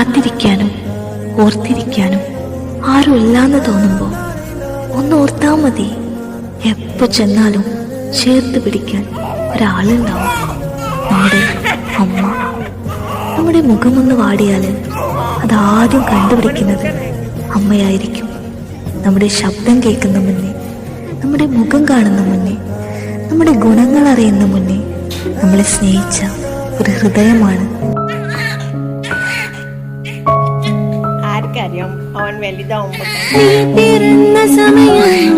കാത്തിരിക്കാനും ഓർത്തിരിക്കാനും ആരുമില്ലാന്ന് തോന്നുമ്പോൾ ഒന്ന് ഓർത്താ മതി. എപ്പോ ചെന്നാലും ചേർത്ത് പിടിക്കാൻ ഒരാളുണ്ടാവും. നമ്മുടെ അമ്മ. നമ്മുടെ മുഖമൊന്ന് വാടിയാൽ അതാദ്യം കണ്ടുപിടിക്കുന്നത് അമ്മയായിരിക്കും. നമ്മുടെ ശബ്ദം കേൾക്കുന്ന മുന്നേ, നമ്മുടെ മുഖം കാണുന്ന മുന്നേ, നമ്മുടെ ഗുണങ്ങൾ അറിയുന്ന മുന്നേ നമ്മളെ സ്നേഹിച്ച ഒരു ഹൃദയമാണ്. ആർക്കറിയാം അവൻ വലുതാവുമ്പോ നീ പിറന്ന സമയം